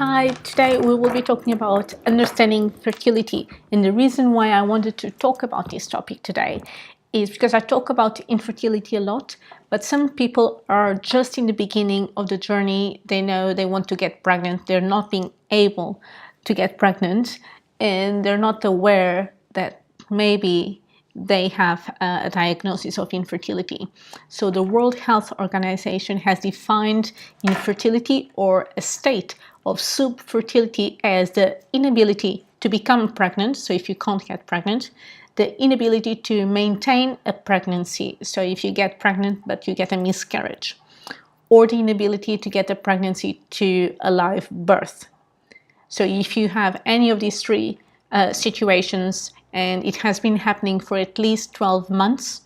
Hi, today we will be talking about understanding fertility. And the reason why I wanted to talk about this topic today is because I talk about infertility a lot, but some people are just in the beginning of the journey. They know they want to get pregnant. They're not being able to get pregnant, and they're not aware that maybe they have a diagnosis of infertility. So the World Health Organization has defined infertility, or a state of subfertility, as the inability to become pregnant. So if you can't get pregnant, the inability to maintain a pregnancy. So if you get pregnant but you get a miscarriage, or the inability to get a pregnancy to a live birth. So if you have any of these three situations, and it has been happening for at least 12 months,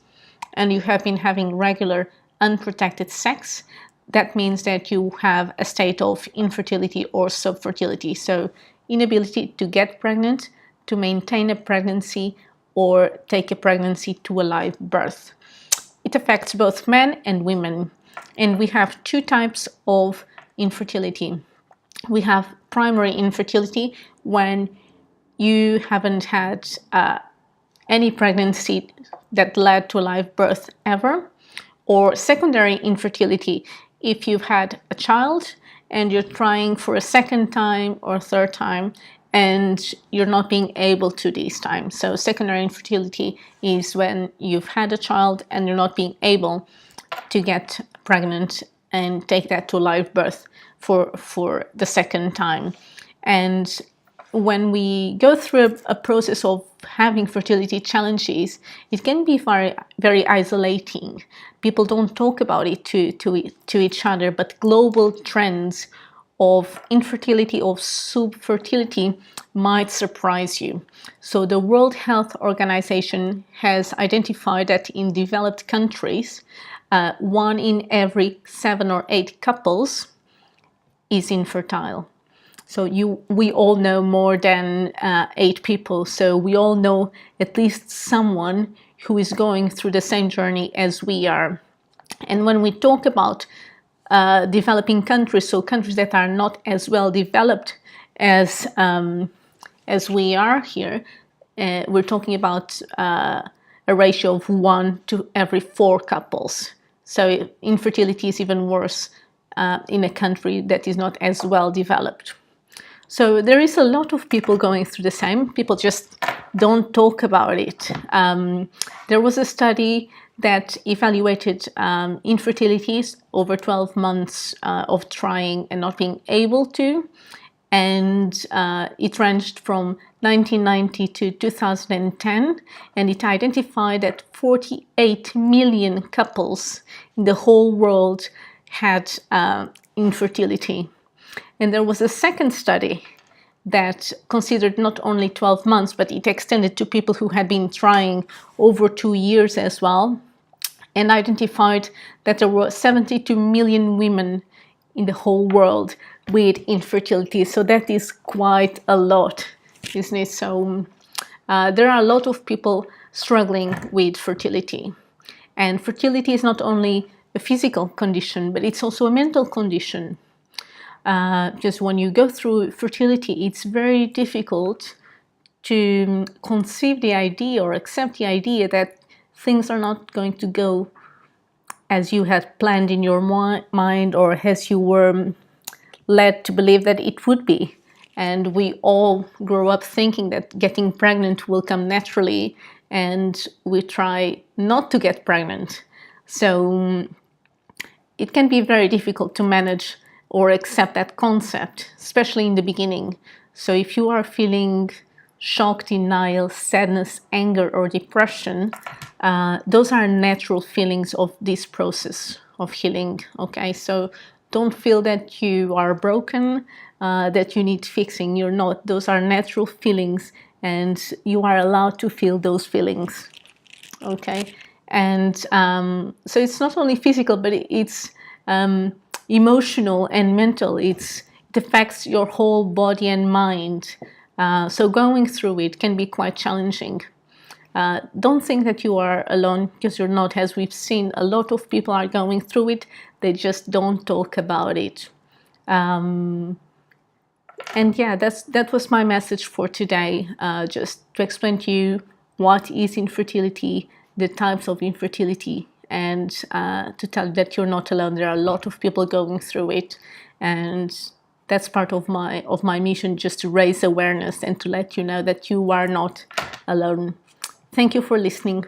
and you have been having regular unprotected sex, that means that you have a state of infertility or subfertility. So inability to get pregnant, to maintain a pregnancy, or take a pregnancy to a live birth. It affects both men and women. And we have two types of infertility. We have primary infertility, when you haven't had any pregnancy that led to a live birth ever, or secondary infertility, if you've had a child and you're trying for a second time or third time and you're not being able to this time. So secondary infertility is when you've had a child and you're not being able to get pregnant and take that to live birth for the second time. And when we go through a process of having fertility challenges, it can be very, very isolating. People don't talk about it to each other, but global trends of infertility, of subfertility, might surprise you. So the World Health Organization has identified that in developed countries, 1 in every 7 or 8 couples is infertile. So we all know more than 8 people. So we all know at least someone who is going through the same journey as we are. And when we talk about developing countries, so countries that are not as well developed as we are here, we're talking about a ratio of 1 to every 4 couples. So infertility is even worse in a country that is not as well developed. So there is a lot of people going through the same. People just don't talk about it. There was a study that evaluated infertilities over 12 months of trying and not being able to. And it ranged from 1990 to 2010. And it identified that 48 million couples in the whole world had infertility. And there was a second study that considered not only 12 months, but it extended to people who had been trying over 2 years as well, and identified that there were 72 million women in the whole world with infertility. So that is quite a lot, isn't it? So there are a lot of people struggling with fertility. And fertility is not only a physical condition, but it's also a mental condition. Because when you go through fertility, it's very difficult to conceive the idea or accept the idea that things are not going to go as you had planned in your mind, or as you were led to believe that it would be. And we all grow up thinking that getting pregnant will come naturally, and we try not to get pregnant. So it can be very difficult to manage or accept that concept, especially in the beginning. So if you are feeling shock, denial, sadness, anger, or depression, those are natural feelings of this process of healing. Okay, so don't feel that you are broken, that you need fixing. You're not. Those are natural feelings, and you are allowed to feel those feelings. Okay, and so it's not only physical, but it's emotional and mental. It affects your whole body and mind. So going through it can be quite challenging. Don't think that you are alone, because you're not. As we've seen, a lot of people are going through it. They just don't talk about it. And yeah, that was my message for today, just to explain to you what is infertility, the types of infertility, and to tell you that you're not alone. There are a lot of people going through it, and that's part of my mission, just to raise awareness and to let you know that you are not alone. Thank you for listening.